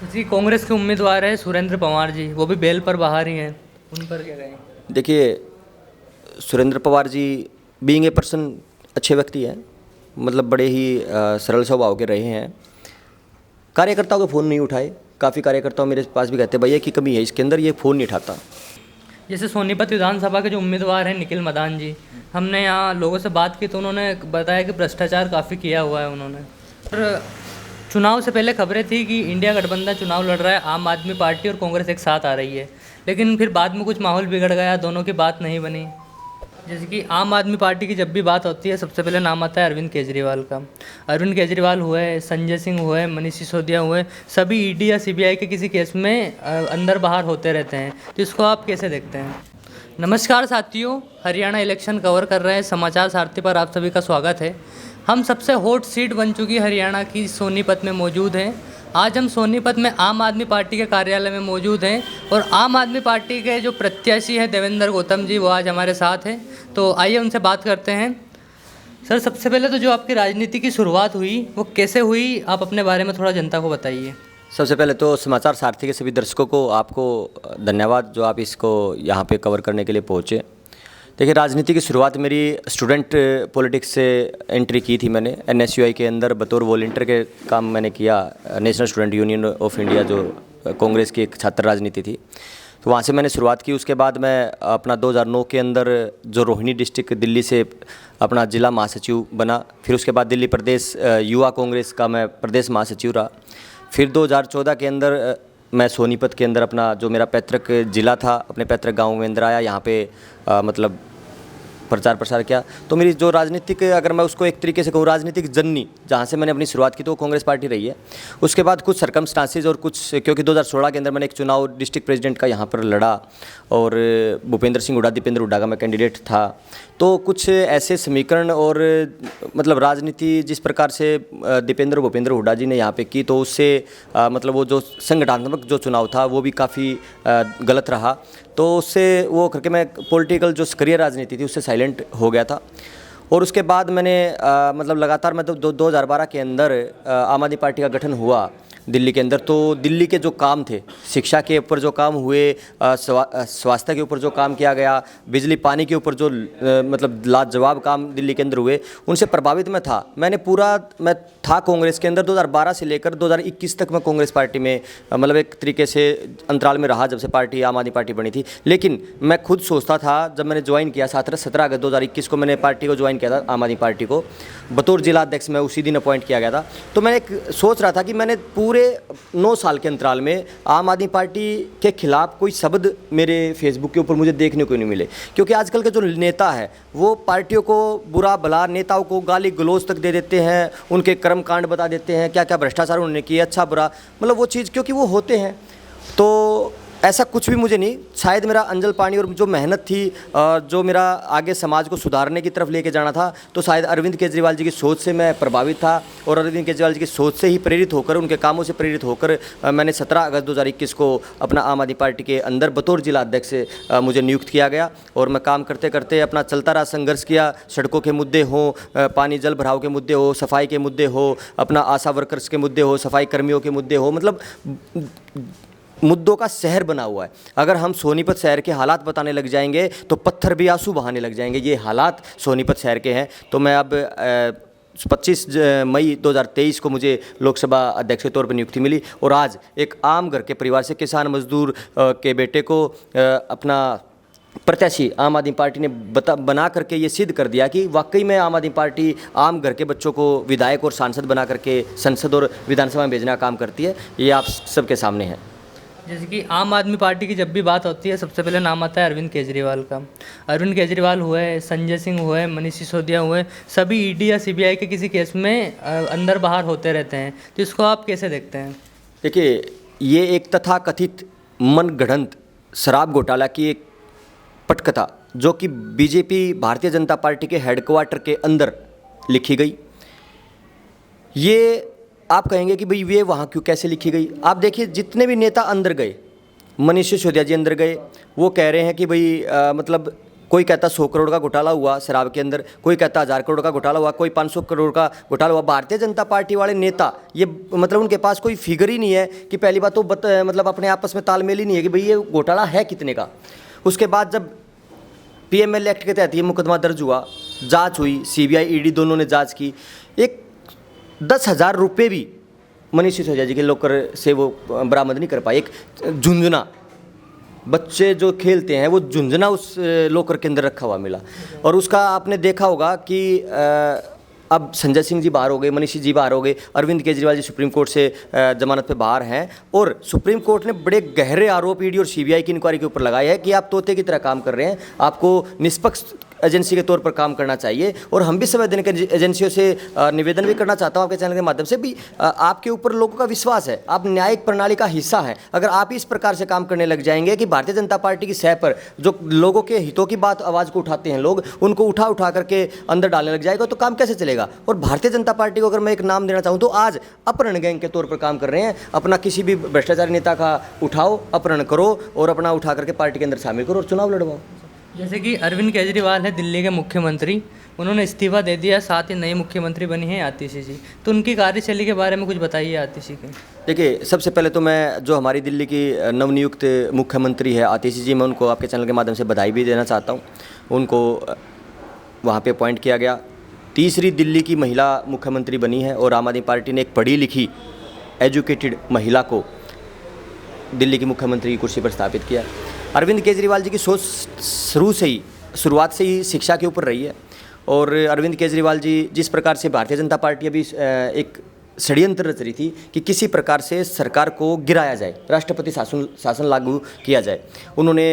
जी, कांग्रेस के उम्मीदवार है सुरेंद्र पवार जी, वो भी बेल पर बाहर ही हैं। उन पर क्या कहें? देखिए, Surendra Pawar ji being a person अच्छे व्यक्ति हैं। मतलब बड़े ही सरल स्वभाव के रहे हैं। कार्यकर्ताओं के फ़ोन नहीं उठाए। काफ़ी कार्यकर्ताओं मेरे पास भी कहते हैं भैया की कमी है इसके अंदर, ये फ़ोन नहीं उठाता। जैसे सोनीपत विधानसभा के जो उम्मीदवार हैं निखिल मदान जी, हमने यहाँ लोगों से बात की तो उन्होंने बताया कि भ्रष्टाचार काफ़ी किया हुआ है उन्होंने। और चुनाव से पहले खबरें थी कि इंडिया गठबंधन चुनाव लड़ रहा है, आम आदमी पार्टी और कांग्रेस एक साथ आ रही है, लेकिन फिर बाद में कुछ माहौल बिगड़ गया, दोनों की बात नहीं बनी। जैसे कि आम आदमी पार्टी की जब भी बात होती है सबसे पहले नाम आता है अरविंद केजरीवाल का। अरविंद केजरीवाल हुए, संजय सिंह हुए, मनीष सिसोदिया हुए, सभी ईडी या सीबीआई के किसी केस में अंदर बाहर होते रहते हैं, तो इसको आप कैसे देखते हैं? नमस्कार साथियों, हरियाणा इलेक्शन कवर कर रहे हैं समाचार सारथी पर आप सभी का स्वागत है। हम सबसे हॉट सीट बन चुकी हरियाणा की सोनीपत में मौजूद हैं। आज हम सोनीपत में आम आदमी पार्टी के कार्यालय में मौजूद हैं और आम आदमी पार्टी के जो प्रत्याशी हैं देवेंद्र गौतम जी, वो आज हमारे साथ हैं। तो आइए उनसे बात करते हैं। सर, सबसे पहले तो जो आपकी राजनीति की शुरुआत हुई वो कैसे हुई, आप अपने बारे में थोड़ा जनता को बताइए। सबसे पहले तो समाचार सारथी के सभी दर्शकों को आपको धन्यवाद जो आप इसको यहाँ पे कवर करने के लिए पहुँचे। देखिए, राजनीति की शुरुआत मेरी स्टूडेंट पॉलिटिक्स से एंट्री की थी मैंने। एनएसयूआई के अंदर बतौर वॉलंटियर के काम मैंने किया। National student union of India जो कांग्रेस की एक छात्र राजनीति थी, तो वहाँ से मैंने शुरुआत की। उसके बाद मैं अपना 2009 के अंदर जो रोहिणी डिस्ट्रिक्ट दिल्ली से अपना जिला महासचिव बना। फिर उसके बाद दिल्ली प्रदेश युवा कांग्रेस का मैं प्रदेश महासचिव रहा। फिर 2014 के अंदर मैं सोनीपत के अंदर अपना जो मेरा पैतृक ज़िला था, अपने पैतृक गांव में अंदर आया। यहाँ पे मतलब प्रचार प्रसार किया। तो मेरी जो राजनीतिक, अगर मैं उसको एक तरीके से कहूँ, राजनीतिक जर्नी जहाँ से मैंने अपनी शुरुआत की तो वो कांग्रेस पार्टी रही है। उसके बाद कुछ सर्कमस्टांसेस और कुछ, क्योंकि 2016 के अंदर मैंने एक चुनाव डिस्ट्रिक्ट प्रेसिडेंट का यहाँ पर लड़ा और भूपेंद्र सिंह हुड्डा, दीपेंद्र हुड्डा का मैं कैंडिडेट था। तो कुछ ऐसे समीकरण और मतलब राजनीति जिस प्रकार से भूपेंद्र हुड्डा जी ने यहाँ पे की, तो उससे मतलब वो जो संगठनात्मक जो चुनाव था वो भी काफ़ी गलत रहा। तो उससे वो करके मैं पॉलिटिकल जो करियर राजनीति थी उससे साइलेंट हो गया था। और उसके बाद मैंने मतलब लगातार मैं तो 2012 के अंदर आम आदमी पार्टी का गठन हुआ दिल्ली के अंदर। तो दिल्ली के जो काम थे, शिक्षा के ऊपर जो काम हुए, स्वास्थ्य के ऊपर जो काम किया गया, बिजली पानी के ऊपर जो मतलब लाजवाब काम दिल्ली के अंदर हुए, उनसे प्रभावित मैं था। मैं था कांग्रेस के अंदर 2012 से लेकर 2021 तक मैं कांग्रेस पार्टी में मतलब एक तरीके से अंतराल में रहा, जब से पार्टी आम आदमी पार्टी बनी थी। लेकिन मैं खुद सोचता था, जब मैंने ज्वाइन किया 17 अगस्त 2021 को मैंने पार्टी को ज्वाइन किया था, आम आदमी पार्टी को बतौर जिला अध्यक्ष मैं उसी दिन अपॉइंट किया गया था। तो मैं एक सोच रहा था कि मैंने पूरे 9 साल के अंतराल में आम आदमी पार्टी के खिलाफ कोई शब्द मेरे फेसबुक के ऊपर मुझे देखने को नहीं मिले। क्योंकि आजकल के जो नेता है वो पार्टियों को बुरा भला, नेताओं को गाली गलौज तक दे देते हैं, उनके कर्मकांड बता देते हैं, क्या क्या भ्रष्टाचार उन्होंने किया, अच्छा बुरा, मतलब वो चीज़ क्योंकि वो होते हैं। तो ऐसा कुछ भी मुझे नहीं, शायद मेरा अंजल पानी और जो मेहनत थी, जो मेरा आगे समाज को सुधारने की तरफ लेके जाना था, तो शायद अरविंद केजरीवाल जी की सोच से मैं प्रभावित था। और अरविंद केजरीवाल जी की सोच से ही प्रेरित होकर, उनके कामों से प्रेरित होकर मैंने 17 अगस्त 2021 को अपना आम आदमी पार्टी के अंदर बतौर जिला अध्यक्ष मुझे नियुक्त किया गया। और मैं काम करते करते अपना चलता रहा, संघर्ष किया। सड़कों के मुद्दे हों, पानी जल भराव के मुद्दे हो, सफाई के मुद्दे हो, अपना आशा वर्कर्स के मुद्दे हो, सफाई कर्मियों के मुद्दे हो, मतलब मुद्दों का शहर बना हुआ है। अगर हम सोनीपत शहर के हालात बताने लग जाएंगे तो पत्थर भी आंसू बहाने लग जाएंगे। ये हालात सोनीपत शहर के हैं। तो मैं अब 25 मई 2023 को मुझे लोकसभा अध्यक्ष के तौर पर नियुक्ति मिली। और आज एक आम घर के परिवार से, किसान मजदूर के बेटे को अपना प्रत्याशी आम आदमी पार्टी ने बना करके ये सिद्ध कर दिया कि वाकई में आम आदमी पार्टी आम घर के बच्चों को विधायक और सांसद बना करके संसद और विधानसभा में भेजना का काम करती है। ये आप सबके सामने है। जैसे कि आम आदमी पार्टी की जब भी बात होती है सबसे पहले नाम आता है अरविंद केजरीवाल का। अरविंद केजरीवाल हुए, संजय सिंह हुए, मनीष सिसोदिया हुए, सभी ईडी या सीबीआई के किसी केस में अंदर बाहर होते रहते हैं, तो इसको आप कैसे देखते हैं? देखिए, ये एक तथाकथित मनगढ़ंत शराब घोटाला की एक पटकथा जो कि बीजेपी भारतीय जनता पार्टी के हेडक्वार्टर के अंदर लिखी गई। ये आप कहेंगे कि भाई ये वहाँ क्यों, कैसे लिखी गई? आप देखिए, जितने भी नेता अंदर गए, मनीष सिसोदिया जी अंदर गए, वो कह रहे हैं कि भाई मतलब कोई कहता 100 करोड़ का घोटाला हुआ शराब के अंदर, कोई कहता 1000 करोड़ का घोटाला हुआ, कोई 500 करोड़ का घोटाला हुआ। भारतीय जनता पार्टी वाले नेता ये मतलब उनके पास कोई फिगर ही नहीं है कि पहली बात तो मतलब अपने आपस में तालमेल ही नहीं है कि भाई ये घोटाला है कितने का। उसके बाद जब PML एक्ट के तहत ये मुकदमा दर्ज हुआ, जांच हुई, CBI ED दोनों ने जांच की, एक 10,000 रुपये भी मनीष सिसोदिया जी के लॉकर से वो बरामद नहीं कर पाए। एक झुंझुना बच्चे जो खेलते हैं वो झुंझुना उस लॉकर के अंदर रखा हुआ मिला। और उसका आपने देखा होगा कि अब संजय सिंह जी बाहर हो गए, मनीष जी बाहर हो गए, अरविंद केजरीवाल जी सुप्रीम कोर्ट से जमानत पे बाहर हैं, और सुप्रीम कोर्ट ने बड़े गहरे आरोप ED और CBI की इंक्वायरी के ऊपर लगाए हैं कि आप तोते की तरह काम कर रहे हैं, आपको निष्पक्ष एजेंसी के तौर पर काम करना चाहिए। और हम भी संवैधानिक एजेंसियों से निवेदन भी करना चाहता हूँ आपके चैनल के माध्यम से भी, आपके ऊपर लोगों का विश्वास है, आप न्यायिक प्रणाली का हिस्सा हैं। अगर आप इस प्रकार से काम करने लग जाएंगे कि भारतीय जनता पार्टी की सह पर जो लोगों के हितों की बात आवाज़ को उठाते हैं लोग, उनको उठा करके अंदर डालने लग जाएगा, तो काम कैसे चलेगा। और भारतीय जनता पार्टी को अगर मैं एक नाम देना चाहूँ तो आज अपहरण गैंग के तौर पर काम कर रहे हैं। अपना किसी भी भ्रष्टाचारी नेता का उठाओ, अपहरण करो और अपना उठा करके पार्टी के अंदर शामिल करो और चुनाव लड़वाओ। जैसे कि अरविंद केजरीवाल है दिल्ली के मुख्यमंत्री, उन्होंने इस्तीफा दे दिया, साथ ही नई मुख्यमंत्री बनी है आतिशी जी, तो उनकी कार्यशैली के बारे में कुछ बताइए आतिशी के। देखिए, सबसे पहले तो मैं जो हमारी दिल्ली की नवनियुक्त मुख्यमंत्री है आतिशी जी, मैं उनको आपके चैनल के माध्यम से बधाई भी देना चाहता हूँ। उनको वहाँ पे अपॉइंट किया गया, तीसरी दिल्ली की महिला मुख्यमंत्री बनी है, और आम आदमी पार्टी ने एक पढ़ी लिखी एजुकेटेड महिला को दिल्ली की मुख्यमंत्री की कुर्सी पर स्थापित किया। अरविंद केजरीवाल जी की सोच शुरुआत से ही शिक्षा के ऊपर रही है, और अरविंद केजरीवाल जी जिस प्रकार से भारतीय जनता पार्टी अभी एक षड्यंत्र रच रही थी कि किसी प्रकार से सरकार को गिराया जाए, राष्ट्रपति शासन लागू किया जाए, उन्होंने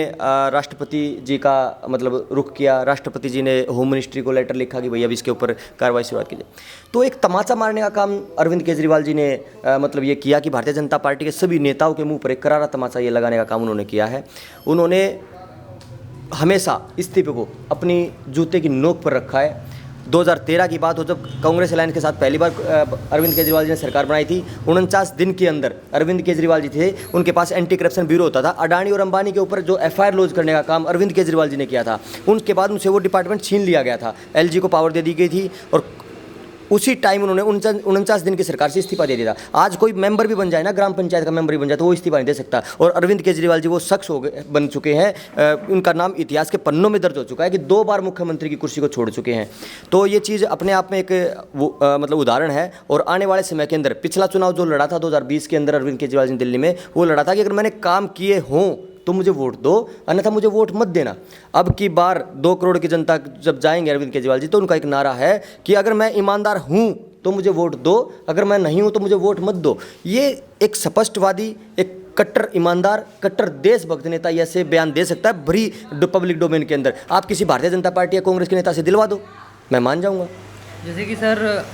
राष्ट्रपति जी का मतलब रुख किया। राष्ट्रपति जी ने होम मिनिस्ट्री को लेटर लिखा कि भैया अब इसके ऊपर कार्रवाई शुरुआत कीजिए। तो एक तमाचा मारने का काम अरविंद केजरीवाल जी ने मतलब ये किया कि भारतीय जनता पार्टी के सभी नेताओं के मुंह पर एक करारा तमाचा ये लगाने का काम उन्होंने किया है। उन्होंने हमेशा इस्तीफे को अपनी जूते की नोक पर रखा है। 2013 की बात हो, जब कांग्रेस अलायंस के साथ पहली बार अरविंद केजरीवाल जी ने सरकार बनाई थी, 49 दिन के अंदर अरविंद केजरीवाल जी थे, उनके पास एंटी करप्शन ब्यूरो होता था। अडानी और अंबानी के ऊपर जो FIR लॉन्च करने का काम अरविंद केजरीवाल जी ने किया था, उनके बाद उनसे वो डिपार्टमेंट छीन लिया गया था, LG को पावर दे दी गई थी, और उसी टाइम उन्होंने 49 दिन की सरकार से इस्तीफा दे दिया था। आज कोई मेंबर भी बन जाए ना, ग्राम पंचायत का मेंबर भी बन जाए, तो वो इस्तीफा नहीं दे सकता। और अरविंद केजरीवाल जी वो शख्स बन चुके हैं, उनका नाम इतिहास के पन्नों में दर्ज हो चुका है कि 2 बार मुख्यमंत्री की कुर्सी को छोड़ चुके हैं। तो ये चीज़ अपने आप में एक मतलब उदाहरण है। और आने वाले समय के अंदर पिछला चुनाव जो लड़ा था 2020 के अंदर अरविंद केजरीवाल जी दिल्ली में, वो लड़ा था कि अगर मैंने काम किए हों तो मुझे वोट दो, अन्यथा मुझे वोट मत देना। अब की बार 2 करोड़ की जनता जब जाएंगे अरविंद केजरीवाल जी, तो उनका एक नारा है कि अगर मैं ईमानदार हूं तो मुझे वोट दो, अगर मैं नहीं हूं तो मुझे वोट मत दो। ये एक स्पष्टवादी, एक कट्टर ईमानदार, कट्टर देशभक्त नेता ऐसे बयान दे सकता है भरी पब्लिक डोमेन के अंदर। आप किसी भारतीय जनता पार्टी या कांग्रेस के नेता से दिलवा दो, मैं मान जाऊंगा। जैसे कि सर,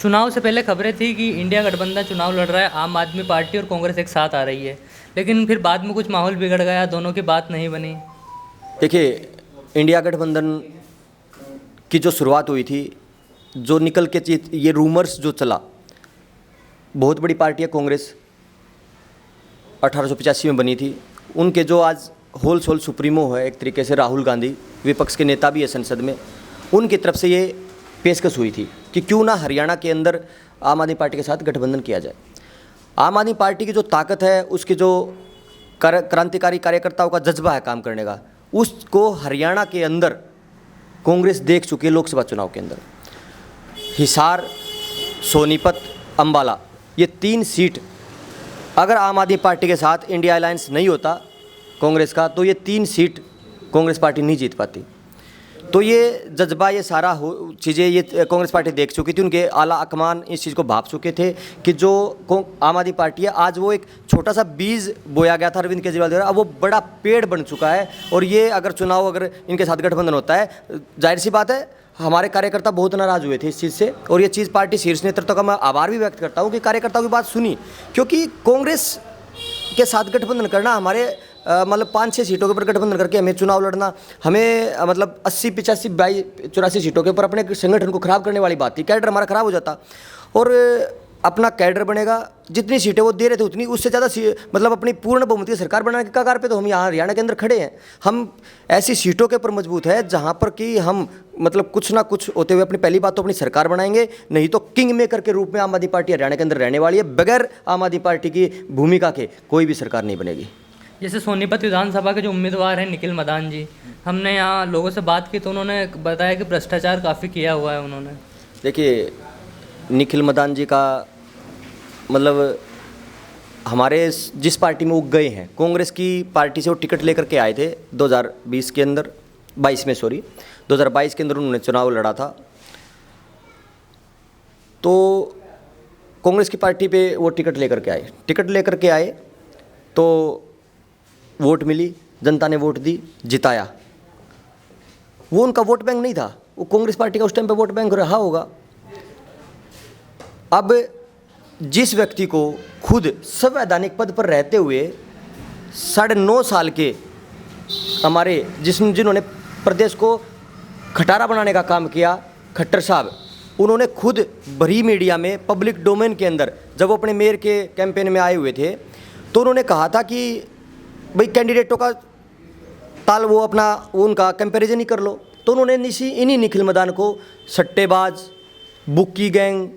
चुनाव से पहले खबरें थी कि इंडिया गठबंधन चुनाव लड़ रहा है, आम आदमी पार्टी और कांग्रेस एक साथ आ रही है, लेकिन फिर बाद में कुछ माहौल बिगड़ गया, दोनों की बात नहीं बनी। देखिए, इंडिया गठबंधन की जो शुरुआत हुई थी, जो निकल के ये रूमर्स जो चला, बहुत बड़ी पार्टी है कांग्रेस, 1885 में बनी थी, उनके जो आज होल सोल सुप्रीमो है एक तरीके से राहुल गांधी, विपक्ष के नेता भी है संसद में, उनकी तरफ से ये पेशकश हुई थी कि क्यों ना हरियाणा के अंदर आम आदमी पार्टी के साथ गठबंधन किया जाए। आम आदमी पार्टी की जो ताकत है, उसके जो क्रांतिकारी कार्यकर्ताओं का जज्बा है काम करने का, उसको हरियाणा के अंदर कांग्रेस देख चुकी है। लोकसभा चुनाव के अंदर हिसार, सोनीपत, अंबाला, ये 3 सीट अगर आम आदमी पार्टी के साथ इंडिया अलायंस नहीं होता कांग्रेस का, तो ये 3 सीट कांग्रेस पार्टी नहीं जीत पाती। तो ये जज्बा, ये सारा चीज़ें ये कांग्रेस पार्टी देख चुकी थी, उनके आला अकमान इस चीज़ को भाप चुके थे कि जो आम आदमी पार्टी है, आज वो एक छोटा सा बीज बोया गया था अरविंद केजरीवाल द्वारा, अब वो बड़ा पेड़ बन चुका है। और ये अगर चुनाव अगर इनके साथ गठबंधन होता है, जाहिर सी बात है हमारे कार्यकर्ता बहुत नाराज़ हुए थे इस चीज़ से, और ये चीज़ पार्टी शीर्ष नेतृत्व का मैं आभार भी व्यक्त करता हूँ कि कार्यकर्ताओं की बात सुनी, क्योंकि कांग्रेस के साथ गठबंधन करना, हमारे मतलब 5-6 सीटों के ऊपर गठबंधन करके हमें चुनाव लड़ना, हमें मतलब 80, 85, 82, 84 सीटों के ऊपर अपने संगठन को खराब करने वाली बात थी, कैडर हमारा खराब हो जाता। और अपना कैडर बनेगा, जितनी सीटें वो दे रहे थे उतनी उससे ज़्यादा मतलब अपनी पूर्ण बहुमत की सरकार बनाने के कगार पे तो हम यहाँ हरियाणा के अंदर खड़े हैं। हम ऐसी सीटों के ऊपर मजबूत है जहाँ पर कि हम मतलब कुछ ना कुछ होते हुए अपनी पहली बात तो अपनी सरकार बनाएंगे, नहीं तो किंग मेकर के रूप में आम आदमी पार्टी हरियाणा के अंदर रहने वाली है। बगैर आम आदमी पार्टी की भूमिका के कोई भी सरकार नहीं बनेगी। जैसे सोनीपत विधानसभा के जो उम्मीदवार हैं निखिल मदान जी, हमने यहाँ लोगों से बात की तो उन्होंने बताया कि भ्रष्टाचार काफ़ी किया हुआ है उन्होंने। देखिए, निखिल मदान जी का मतलब हमारे जिस पार्टी में वो गए हैं, कांग्रेस की पार्टी से वो टिकट लेकर के आए थे 2020 के अंदर, 2022 के अंदर उन्होंने चुनाव लड़ा था। तो कांग्रेस की पार्टी पे वो टिकट लेकर के आए तो वोट मिली, जनता ने वोट दी, जिताया। वो उनका वोट बैंक नहीं था, वो कांग्रेस पार्टी का उस टाइम पे वोट बैंक रहा होगा। अब जिस व्यक्ति को खुद संवैधानिक पद पर रहते हुए 9.5 साल के हमारे जिन्होंने प्रदेश को खटारा बनाने का काम किया, खट्टर साहब, उन्होंने खुद भरी मीडिया में पब्लिक डोमेन के अंदर जब वो अपने मेयर के कैंपेन में आए हुए थे तो उन्होंने कहा था कि भाई कैंडिडेटों का ताल वो अपना उनका कंपैरिजन ही कर लो। तो उन्होंने इन्हीं निखिल मदान को सट्टेबाज, बुक्की गैंग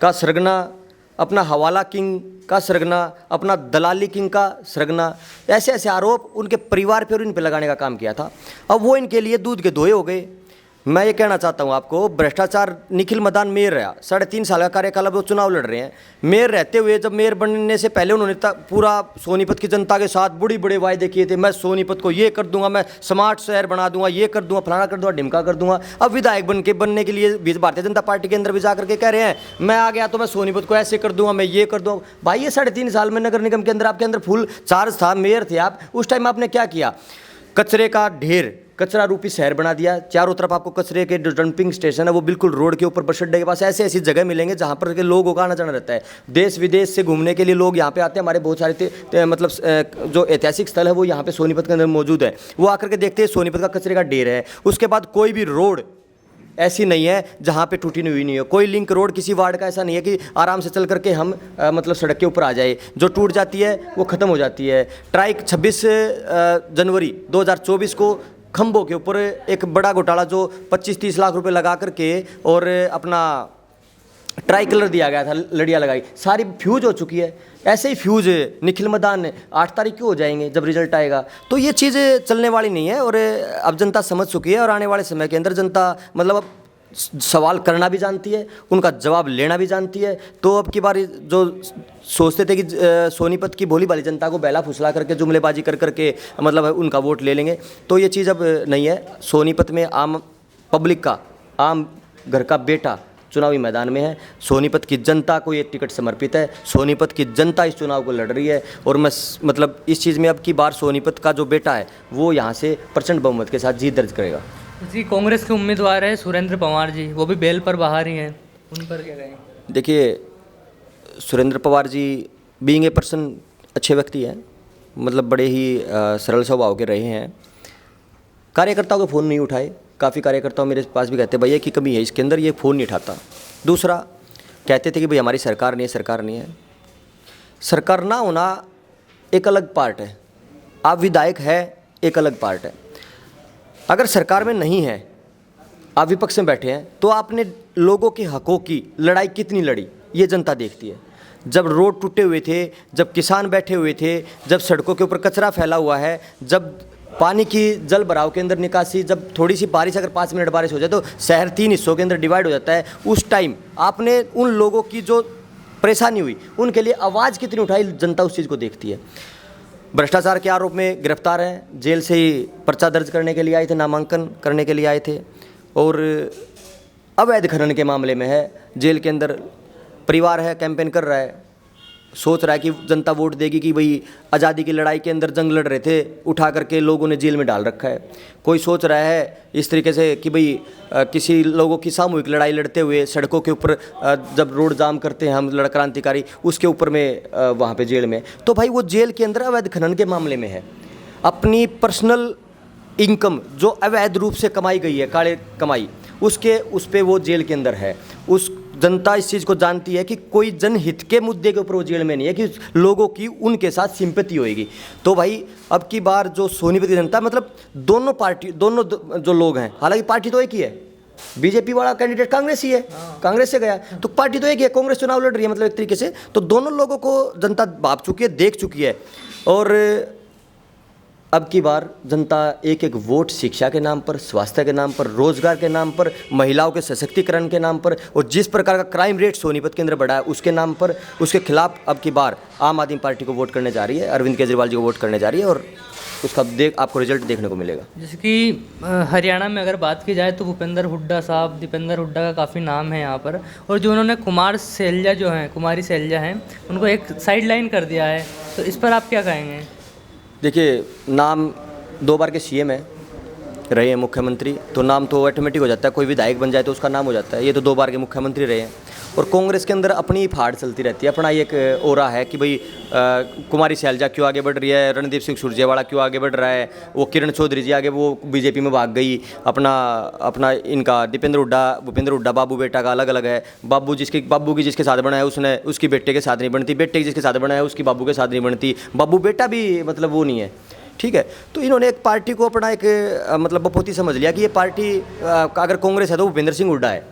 का सरगना, अपना हवाला किंग का सरगना, अपना दलाली किंग का सरगना, ऐसे ऐसे आरोप उनके परिवार पे और इन पे लगाने का काम किया था। अब वो इनके लिए दूध के धोए हो गए। मैं ये कहना चाहता हूँ आपको, भ्रष्टाचार निखिल मदान मेयर रहा, 3.5 साल का कार्यकाल, अब वो चुनाव लड़ रहे हैं। मेयर रहते हुए, जब मेयर बनने से पहले उन्होंने पूरा सोनीपत की जनता के साथ बड़े वायदे किए थे। मैं सोनीपत को ये कर दूंगा, मैं स्मार्ट शहर बना दूंगा, ये कर दूंगा, फलाना कर दूंगा, ढिमका कर दूंगा। अब विधायक बनने के लिए भारतीय जनता पार्टी के अंदर भी जाकर के कह रहे हैं मैं आ गया तो मैं सोनीपत को ऐसे कर दूंगा, मैं ये कर दूंगा। भाई ये 3.5 साल में नगर निगम के अंदर आपके अंदर फुल चार्ज था, मेयर थे आप, उस टाइम आपने क्या किया? कचरे का ढेर, कचरा रूपी शहर बना दिया। चारों तरफ आपको कचरे के जो डंपिंग स्टेशन है वो बिल्कुल रोड के ऊपर, बस अड्डे के पास ऐसी ऐसी जगह मिलेंगे जहाँ पर के लोगों का आना जाना रहता है। देश विदेश से घूमने के लिए लोग यहाँ पे आते हैं। हमारे बहुत सारे मतलब जो ऐतिहासिक स्थल है वो यहाँ पे सोनीपत के अंदर मौजूद है, वो आकर के देखते हैं सोनीपत का कचरे का ढेर है। उसके बाद कोई भी रोड ऐसी नहीं है जहाँ पे टूटी हुई नहीं हो। कोई लिंक रोड किसी वार्ड का ऐसा नहीं है कि आराम से चल करके हम मतलब सड़क के ऊपर आ जाए। जो टूट जाती है वो ख़त्म हो जाती है। ट्राइक 26 जनवरी 2024 को खंभों के ऊपर एक बड़ा घोटाला जो 25-30 लाख रुपए लगा करके और अपना ट्राई कलर दिया गया था, लड़ियाँ लगाई, सारी फ्यूज हो चुकी है। ऐसे ही फ्यूज निखिल मदान 8 तारीख को हो जाएंगे जब रिजल्ट आएगा। तो ये चीज़ चलने वाली नहीं है और अब जनता समझ चुकी है और आने वाले समय के अंदर जनता मतलब अब सवाल करना भी जानती है, उनका जवाब लेना भी जानती है। तो अब की बार जो सोचते थे कि सोनीपत की भोली भाली जनता को बैला फुसला करके जुमलेबाजी कर करके मतलब उनका वोट ले लेंगे, तो ये चीज़ अब नहीं है। सोनीपत में आम पब्लिक का, आम घर का बेटा चुनावी मैदान में है। सोनीपत की जनता को ये टिकट समर्पित है। सोनीपत की जनता इस चुनाव को लड़ रही है और मैं मतलब इस चीज़ में अब की बार सोनीपत का जो बेटा है वो यहाँ से प्रचंड बहुमत के साथ जीत दर्ज करेगा। जी, कांग्रेस के उम्मीदवार है सुरेंद्र पवार जी, वो भी बेल पर बाहर ही हैं, उन पर क्या कहें? देखिए, Surendra Pawar ji being a person अच्छे व्यक्ति हैं, मतलब बड़े ही सरल स्वभाव के रहे हैं। कार्यकर्ताओं के फ़ोन नहीं उठाए। काफ़ी कार्यकर्ताओं मेरे पास भी कहते भैया की कमी है इसके अंदर, ये फ़ोन नहीं उठाता। दूसरा कहते थे कि भाई हमारी सरकार नहीं है। सरकार ना होना एक अलग पार्ट है, आप विधायक है एक अलग पार्ट है। अगर सरकार में नहीं है, आप विपक्ष में बैठे हैं, तो आपने लोगों के हकों की लड़ाई कितनी लड़ी ये जनता देखती है। जब रोड टूटे हुए थे, जब किसान बैठे हुए थे, जब सड़कों के ऊपर कचरा फैला हुआ है, जब पानी की जल भराव के अंदर निकासी, जब थोड़ी सी बारिश, अगर 5 मिनट बारिश हो जाए तो शहर 3 हिस्सों के अंदर डिवाइड हो जाता है, उस टाइम आपने उन लोगों की जो परेशानी हुई उनके लिए आवाज़ कितनी उठाई, जनता उस चीज़ को देखती है। भ्रष्टाचार के आरोप में गिरफ्तार हैं, जेल से ही पर्चा दर्ज करने के लिए आए थे, नामांकन करने के लिए आए थे और अवैध खनन के मामले में है, जेल के अंदर परिवार है, कैंपेन कर रहा है, सोच रहा है कि जनता वोट देगी कि भाई आज़ादी की लड़ाई के अंदर जंग लड़ रहे थे, उठा करके लोगों ने जेल में डाल रखा है। कोई सोच रहा है इस तरीके से कि भाई किसी लोगों की सामूहिक लड़ाई लड़ते हुए सड़कों के ऊपर जब रोड जाम करते हैं हम लड़ क्रांतिकारी, उसके ऊपर में वहाँ पे जेल में, तो भाई वो जेल के अंदर अवैध खनन के मामले में है। अपनी पर्सनल इनकम जो अवैध रूप से कमाई गई है, काले कमाई, उस पे वो जेल के अंदर है। उस जनता इस चीज़ को जानती है कि कोई जनहित के मुद्दे के ऊपर वो जेल में नहीं है, कि लोगों की उनके साथ सिंपैथी होएगी। तो भाई अब की बार जो सोनीपत की जनता, मतलब दोनों पार्टी, दोनों जो लोग हैं, हालांकि पार्टी तो एक ही है, बीजेपी वाला कैंडिडेट कांग्रेस ही है, कांग्रेस से गया, तो पार्टी तो एक ही है, कांग्रेस चुनाव लड़ रही है, मतलब एक तरीके से। तो दोनों लोगों को जनता भाप चुकी है, देख चुकी है। और अब की बार जनता एक एक वोट शिक्षा के नाम पर, स्वास्थ्य के नाम पर, रोजगार के नाम पर, महिलाओं के सशक्तिकरण के नाम पर, और जिस प्रकार का क्राइम रेट सोनीपत के अंदर बढ़ा है उसके नाम पर, उसके खिलाफ अब की बार आम आदमी पार्टी को वोट करने जा रही है, अरविंद केजरीवाल जी को वोट करने जा रही है, और उसका आपको रिजल्ट देखने को मिलेगा। जैसे कि हरियाणा में अगर बात की जाए तो भूपेंद्र हुड्डा साहब, दीपेंद्र हुड्डा का काफ़ी नाम है यहाँ पर, और जो उन्होंने कुमारी शैलजा हैं, उनको एक साइड लाइन कर दिया है, तो इस पर आप क्या कहेंगे? देखिए, नाम 2 बार के सीएम है, रहे हैं मुख्यमंत्री, तो नाम तो ऑटोमेटिक हो जाता है, कोई विधायक बन जाए तो उसका नाम हो जाता है। ये तो 2 बार के मुख्यमंत्री रहे हैं। और कांग्रेस के अंदर अपनी ही फाड़ चलती रहती है, अपना एक ओरा है कि भाई कुमारी शैलजा क्यों आगे बढ़ रही है, रणदीप सिंह सुरजेवाला क्यों आगे बढ़ रहा है, वो किरण चौधरी जी आगे, वो बीजेपी में भाग गई, अपना इनका भूपेंद्र हुड्डा बाबू बेटा का अलग अलग है, बाबू की जिसके साथ बना है उसने उसकी बेटे के साथ नहीं बनती, बेटे की जिसके साथ बना है उसकी बाबू के साथ नहीं बनती, बाबू बेटा भी मतलब वो नहीं है, ठीक है। तो इन्होंने एक पार्टी को अपना एक मतलब बपोती समझ लिया कि ये पार्टी अगर कांग्रेस है तो भूपेंद्र सिंह हुड्डा है।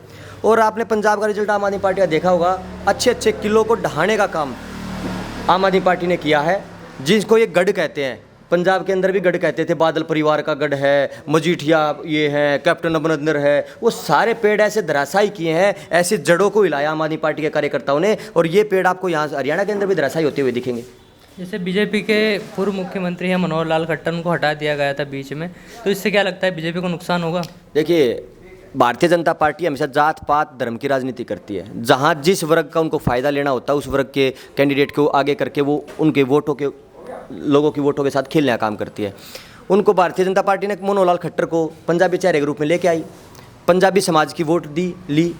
और आपने पंजाब का रिजल्ट आम आदमी पार्टी का देखा होगा, अच्छे किलों को ढहाने का काम आम आदमी पार्टी ने किया है, जिसको ये गढ़ कहते हैं। पंजाब के अंदर भी गढ़ कहते थे, बादल परिवार का गढ़ है, मजीठिया ये है, कैप्टन अमरिंदर है, वो सारे पेड़ ऐसे धराशायी किए हैं, ऐसे जड़ों को हिलाया आम आदमी पार्टी के कार्यकर्ताओं ने, और ये पेड़ आपको यहाँ हरियाणा के अंदर भी धराशायी होते हुए दिखेंगे। जैसे बीजेपी के पूर्व मुख्यमंत्री हैं मनोहर लाल खट्टर, उनको हटा दिया गया था बीच में, तो इससे क्या लगता है बीजेपी को नुकसान होगा? देखिए, भारतीय जनता पार्टी हमेशा जात पात धर्म की राजनीति करती है। जहाँ जिस वर्ग का उनको फ़ायदा लेना होता है उस वर्ग के कैंडिडेट को आगे करके वो उनके लोगों की वोटों के साथ खेलने का काम करती है। उनको भारतीय जनता पार्टी ने मनोहर लाल खट्टर को पंजाबी चेहरे के रूप में लेके आई, पंजाबी समाज की वोट ली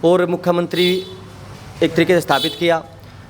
और मुख्यमंत्री एक तरीके से स्थापित किया,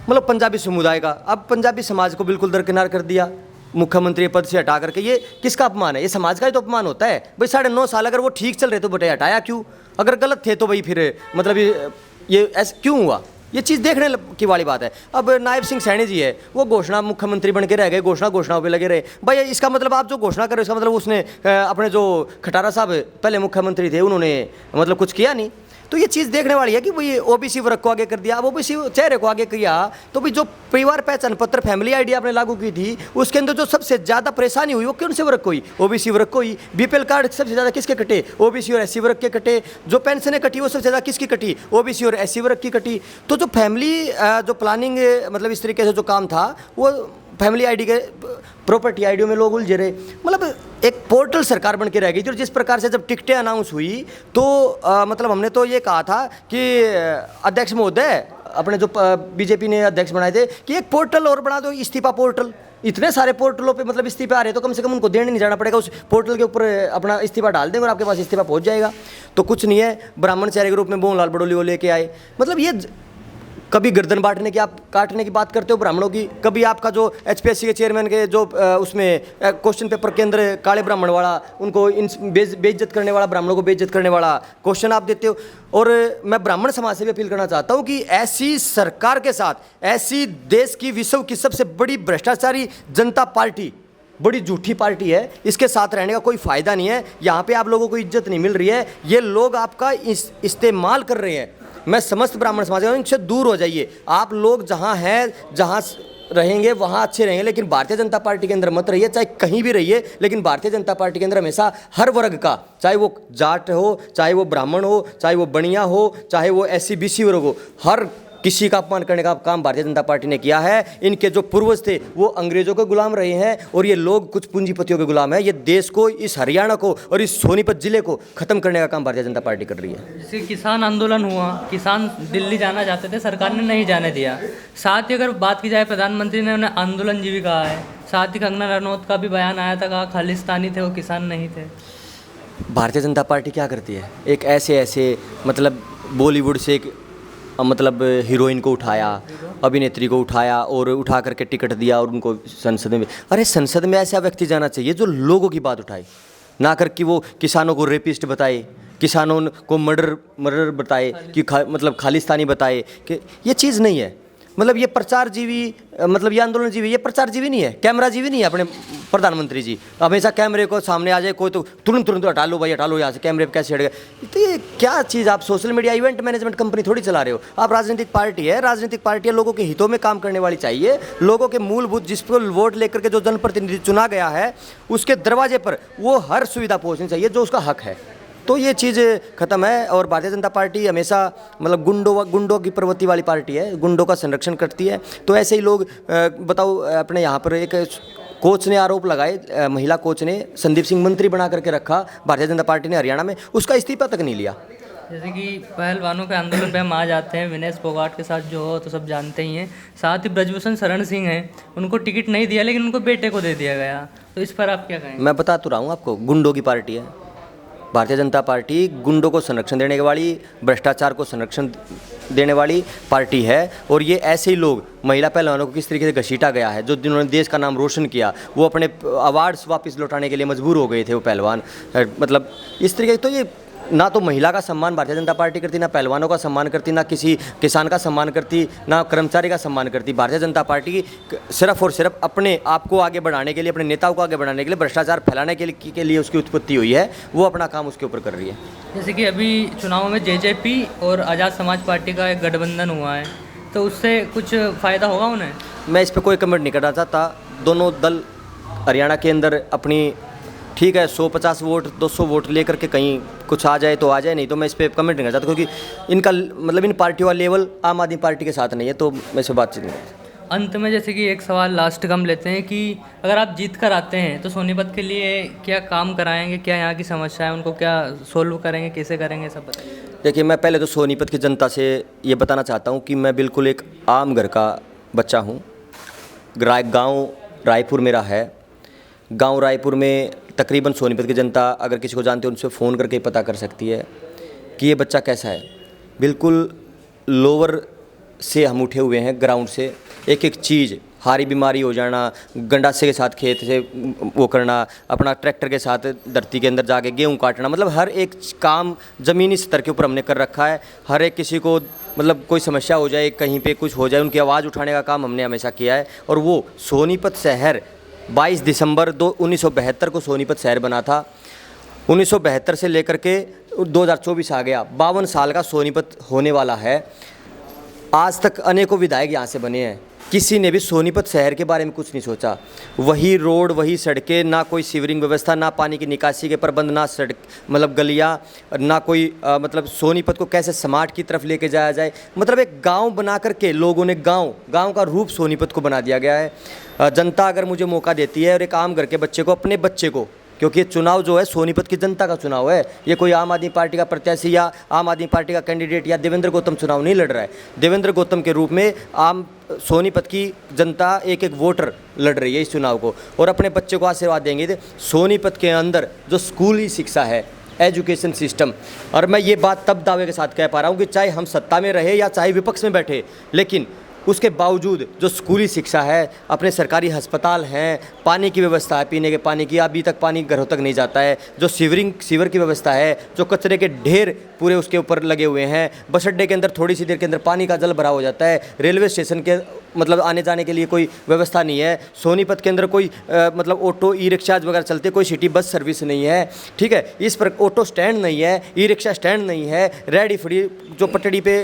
मतलब पंजाबी समुदाय का। अब पंजाबी समाज को बिल्कुल दरकिनार कर दिया मुख्यमंत्री पद से हटा करके। ये किसका अपमान है? ये समाज का ही तो अपमान होता है भाई। 9.5 साल अगर वो ठीक चल रहे तो बेटे हटाया क्यों? अगर गलत थे तो भाई फिर मतलब ये ऐसे क्यों हुआ? ये चीज़ देखने की वाली बात है। अब नायब सिंह सैनी जी है, वो घोषणा मुख्यमंत्री बन के रह गए, घोषणाओं पे लगे रहे। भाई इसका मतलब आप जो घोषणा कर रहे हो इसका मतलब उसने अपने जो खटारा साहब पहले मुख्यमंत्री थे उन्होंने मतलब कुछ किया नहीं। तो ये चीज़ देखने वाली है कि भाई ओबीसी वर्ग को आगे कर दिया, अब ओबीसी चेहरे को आगे किया तो भाई जो परिवार पहचान पत्र फैमिली आईडी आपने लागू की थी उसके अंदर जो सबसे ज़्यादा परेशानी हुई वो कौन से वर्ग को हुई? ओबीसी वर्ग को ही। बीपीएल कार्ड सबसे ज़्यादा किसके कटे? ओबीसी और एससी वर्ग के कटे। जो पेंशनें कटी वो सबसे ज़्यादा किसकी कटी? ओबीसी और एससी वर्ग की कटी। तो जो फैमिली जो प्लानिंग मतलब इस तरीके से जो काम था वो फैमिली आईडी के प्रॉपर्टी आईडियो में लोग उलझे रहे। मतलब एक पोर्टल सरकार बन के रह गई थी। और जिस प्रकार से जब टिकटें अनाउंस हुई तो मतलब हमने तो ये कहा था कि अध्यक्ष महोदय अपने जो बीजेपी ने अध्यक्ष बनाए थे कि एक पोर्टल और बना दो, इस्तीफा पोर्टल। इतने सारे पोर्टलों पे मतलब इस्तीफा आ रहे तो कम से कम उनको देने नहीं जाना पड़ेगा, उस पोर्टल के ऊपर अपना इस्तीफा डाल देंगे और आपके पास इस्तीफा पहुंच जाएगा। तो कुछ नहीं है, ब्राह्मण चेहरे के रूप में मोहनलाल बडोली को लेके आए। मतलब ये कभी गर्दन काटने की बात करते हो ब्राह्मणों की, कभी आपका जो एचपीएससी के चेयरमैन के जो उसमें क्वेश्चन पेपर के अंदर काले ब्राह्मण वाला, उनको बेइज्जत करने वाला, ब्राह्मणों को बेइज्जत करने वाला क्वेश्चन आप देते हो। और मैं ब्राह्मण समाज से भी अपील करना चाहता हूँ कि ऐसी सरकार के साथ, ऐसी देश की विश्व की सबसे बड़ी भ्रष्टाचारी जनता पार्टी, बड़ी झूठी पार्टी है, इसके साथ रहने का कोई फ़ायदा नहीं है। यहाँ पे आप लोगों को इज्जत नहीं मिल रही है, ये लोग आपका इस्तेमाल कर रहे हैं। मैं समस्त ब्राह्मण समाज का इनसे दूर हो जाइए। आप लोग जहाँ हैं, जहाँ रहेंगे वहाँ अच्छे रहेंगे, लेकिन भारतीय जनता पार्टी के अंदर मत रहिए। चाहे कहीं भी रहिए, लेकिन भारतीय जनता पार्टी के अंदर हमेशा हर वर्ग का, चाहे वो जाट हो, चाहे वो ब्राह्मण हो, चाहे वो बनिया हो, चाहे वो एससी बीसी वर्ग हो, हर किसी का अपमान करने का काम भारतीय जनता पार्टी ने किया है। इनके जो पूर्वज थे वो अंग्रेजों के गुलाम रहे हैं और ये लोग कुछ पूंजीपतियों के गुलाम हैं। ये देश को, इस हरियाणा को और इस सोनीपत जिले को खत्म करने का काम भारतीय जनता पार्टी कर रही है। जैसे किसान आंदोलन हुआ, किसान दिल्ली जाना चाहते थे, सरकार ने नहीं जाने दिया। साथ ही अगर बात की जाए, प्रधानमंत्री ने उन्हें आंदोलन जीवी कहा है। साथ ही कंगना रनौत का भी बयान आया था, कहा खालिस्तानी थे वो, किसान नहीं थे। भारतीय जनता पार्टी क्या करती है? एक ऐसे मतलब बॉलीवुड से एक मतलब हीरोइन को उठाया, अभिनेत्री को उठाया और उठा करके टिकट दिया और उनको संसद में। अरे संसद में ऐसा व्यक्ति जाना चाहिए जो लोगों की बात उठाए, ना करके वो किसानों को रेपिस्ट बताए, किसानों को मर्डर बताए कि मतलब खालिस्तानी बताए, कि ये चीज़ नहीं है। मतलब ये प्रचार जीवी, मतलब ये आंदोलन जीवी, ये प्रचार जीवी नहीं है, कैमरा जीवी नहीं है। अपने प्रधानमंत्री जी हमेशा कैमरे को सामने आ जाए कोई तो तुरंत हटा लो भाई, हटा लो यहाँ से, कैमरे पे कैसे हट गए। तो ये क्या चीज़, आप social media event management company थोड़ी चला रहे हो, आप राजनीतिक पार्टी है। राजनीतिक पार्टियाँ लोगों के हितों में काम करने वाली चाहिए। लोगों के मूलभूत, जिसको वोट लेकर के जो जनप्रतिनिधि चुना गया है, उसके दरवाजे पर वो हर सुविधा पहुँचनी चाहिए जो उसका हक है। तो ये चीज़ ख़त्म है। और भारतीय जनता पार्टी हमेशा मतलब गुंडों की प्रवृत्ति वाली पार्टी है, गुंडों का संरक्षण करती है। तो ऐसे ही लोग बताओ, अपने यहाँ पर एक कोच ने आरोप लगाए, महिला कोच ने संदीप सिंह मंत्री बना करके रखा भारतीय जनता पार्टी ने हरियाणा में, उसका इस्तीफा तक नहीं लिया। जैसे कि पहलवानों के आंदोलन पे हम आ जाते हैं, विनेश फोगाट के साथ जो हो तो सब जानते ही हैं। साथ ही ब्रजभूषण शरण सिंह हैं, उनको टिकट नहीं दिया लेकिन उनको बेटे को दे दिया गया। तो इस पर आप क्या कहेंगे? मैं बता तो रहा हूँ आपको, गुंडों की पार्टी है भारतीय जनता पार्टी। गुंडों को संरक्षण देने वाली, भ्रष्टाचार को संरक्षण देने वाली पार्टी है। और ये ऐसे ही लोग, महिला पहलवानों को किस तरीके से घसीटा गया है, जो जिन्होंने देश का नाम रोशन किया, वो अपने अवार्ड्स वापस लौटाने के लिए मजबूर हो गए थे वो पहलवान। मतलब इस तरीके, तो ये ना तो महिला का सम्मान भारतीय जनता पार्टी करती, ना पहलवानों का सम्मान करती, ना किसी किसान का सम्मान करती, ना कर्मचारी का सम्मान करती। भारतीय जनता पार्टी सिर्फ और सिर्फ अपने आप को आगे बढ़ाने के लिए, अपने नेताओं को आगे बढ़ाने के लिए, भ्रष्टाचार फैलाने के लिए उसकी उत्पत्ति हुई है। वो अपना काम उसके ऊपर कर रही है। जैसे कि अभी चुनाव में जेजेपी और आज़ाद समाज पार्टी का एक गठबंधन हुआ है, तो उससे कुछ फ़ायदा होगा उन्हें? मैं इस पर कोई कमेंट नहीं करना चाहता। दोनों दल हरियाणा के अंदर अपनी, ठीक है, 150 वोट 200 वोट लेकर के कहीं कुछ आ जाए तो आ जाए, नहीं तो मैं इस पर कमेंट नहीं करना चाहता, क्योंकि इनका मतलब इन पार्टियों का लेवल आम आदमी पार्टी के साथ नहीं है, तो मैं इससे बातचीत नहीं करता। अंत में जैसे कि एक सवाल लास्ट का हम लेते हैं कि अगर आप जीत कर आते हैं तो सोनीपत के लिए क्या काम कराएंगे, क्या यहाँ की समस्या है उनको क्या सोल्व करेंगे, कैसे करेंगे, सब बताइए। देखिए, मैं पहले तो सोनीपत की जनता से ये बताना चाहता हूँ कि मैं बिल्कुल एक आम घर का बच्चा हूँ। गाँव रायपुर मेरा है। गांव रायपुर में तकरीबन सोनीपत की जनता अगर किसी को जानते हो उनसे फ़ोन करके पता कर सकती है कि ये बच्चा कैसा है। बिल्कुल लोअर से हम उठे हुए हैं, ग्राउंड से। एक एक चीज़, हारी बीमारी हो जाना, गंडासे के साथ खेत से वो करना, अपना ट्रैक्टर के साथ धरती के अंदर जाके गेहूँ काटना, मतलब हर एक काम ज़मीनी स्तर के ऊपर हमने कर रखा है। हर एक किसी को मतलब कोई समस्या हो जाए, कहीं पे कुछ हो जाए, उनकी आवाज़ उठाने का काम हमने हमेशा किया है। और वो सोनीपत शहर 22 दिसंबर 1972 को सोनीपत शहर बना था। 1972 से लेकर के 2024 आ गया, 52 साल का सोनीपत होने वाला है। आज तक अनेकों विधायक यहाँ से बने हैं, किसी ने भी सोनीपत शहर के बारे में कुछ नहीं सोचा। वही रोड, वही सड़कें, ना कोई सीवरिंग व्यवस्था, ना पानी की निकासी के प्रबंध, ना सड़क मतलब गलियाँ, ना कोई मतलब सोनीपत को कैसे स्मार्ट की तरफ लेके जाया जाए। मतलब एक गांव बना करके लोगों ने गांव का रूप सोनीपत को बना दिया गया है। जनता अगर मुझे मौका देती है और एक आम घर के बच्चे को, अपने बच्चे को, क्योंकि ये चुनाव जो है सोनीपत की जनता का चुनाव है, ये कोई आम आदमी पार्टी का प्रत्याशी या आम आदमी पार्टी का कैंडिडेट या देवेंद्र गौतम चुनाव नहीं लड़ रहा है। देवेंद्र गौतम के रूप में आम सोनीपत की जनता एक एक वोटर लड़ रही है इस चुनाव को, और अपने बच्चे को आशीर्वाद देंगे। सोनीपत के अंदर जो स्कूली शिक्षा है, एजुकेशन सिस्टम, और मैं ये बात तब दावे के साथ कह पा रहा हूँ कि चाहे हम सत्ता में रहे या चाहे विपक्ष में बैठे, लेकिन उसके बावजूद जो स्कूली शिक्षा है, अपने सरकारी अस्पताल हैं, पानी की व्यवस्था है, पीने के पानी की, अभी तक पानी घरों तक नहीं जाता है, जो सीवर की व्यवस्था है, जो कचरे के ढेर पूरे उसके ऊपर लगे हुए हैं, बस अड्डे के अंदर थोड़ी सी देर के अंदर पानी का जल भरा हो जाता है, रेलवे स्टेशन के मतलब आने जाने के लिए कोई व्यवस्था नहीं है, सोनीपत के अंदर कोई मतलब ऑटो ई रिक्शाज वगैरह चलते, कोई सिटी बस सर्विस नहीं है, ठीक है, इस पर ऑटो स्टैंड नहीं है, ई रिक्शा स्टैंड नहीं है, रेडी फ्री जो पटड़ी पे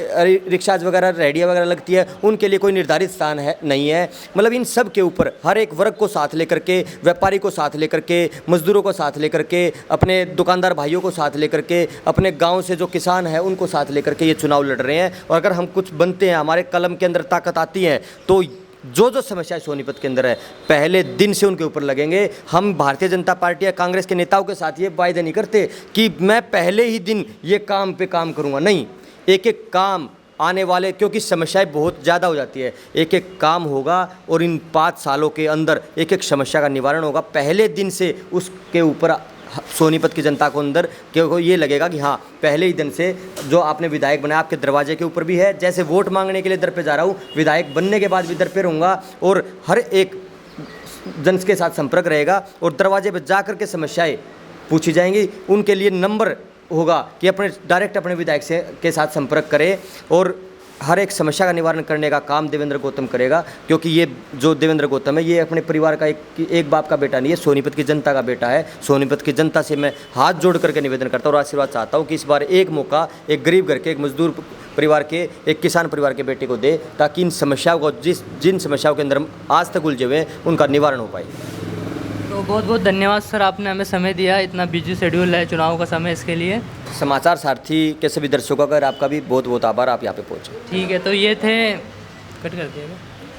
रिक्शाज वगैरह रेडिया वगैरह लगती है उनके लिए कोई निर्धारित स्थान है नहीं है। मतलब इन सब के ऊपर हर एक वर्ग को साथ लेकर के, व्यापारी को साथ लेकर के, मजदूरों को साथ लेकर के, अपने दुकानदार भाइयों को साथ लेकर के, अपने गाँव से जो किसान है उनको साथ लेकर के ये चुनाव लड़ रहे हैं। और अगर हम कुछ बनते हैं, हमारे कलम के अंदर ताकत आती है, तो जो समस्याएं सोनीपत के अंदर है पहले दिन से उनके ऊपर लगेंगे। हम भारतीय जनता पार्टी या कांग्रेस के नेताओं के साथ ये वायदे नहीं करते कि मैं पहले ही दिन ये काम पे काम करूँगा, नहीं, एक एक काम आने वाले, क्योंकि समस्याएं बहुत ज़्यादा हो जाती है, एक एक काम होगा और इन 5 सालों के अंदर एक एक समस्या का निवारण होगा। पहले दिन से उसके ऊपर सोनीपत की जनता को अंदर क्योंकि ये लगेगा कि हाँ, पहले ही दिन से जो आपने विधायक बनाया आपके दरवाजे के ऊपर भी है, जैसे वोट मांगने के लिए दर पे जा रहा हूँ, विधायक बनने के बाद भी दर पे रहूँगा और हर एक जन के साथ संपर्क रहेगा और दरवाजे पर जा कर के समस्याएं पूछी जाएंगी, उनके लिए नंबर होगा कि अपने डायरेक्ट अपने विधायक से के साथ संपर्क करे और हर एक समस्या का निवारण करने का काम देवेंद्र गौतम करेगा, क्योंकि ये जो देवेंद्र गौतम है ये अपने परिवार का एक बाप का बेटा नहीं है, सोनीपत की जनता का बेटा है। सोनीपत की जनता से मैं हाथ जोड़ करके निवेदन करता हूँ और आशीर्वाद चाहता हूँ कि इस बार एक मौका एक गरीब घर के, एक मजदूर परिवार के, एक किसान परिवार के बेटे को दे, ताकि इन समस्याओं को जिन समस्याओं के अंदर हम आज तक उलझे हुए हैं उनका निवारण हो पाए। तो बहुत बहुत धन्यवाद सर, आपने हमें समय दिया, इतना बिजी शेड्यूल है चुनाव का समय, इसके लिए। समाचार सारथी के सभी दर्शकों का आपका भी बहुत बहुत आभार, आप यहाँ पे पहुँचे। ठीक है, तो ये थे, कट कर दिया।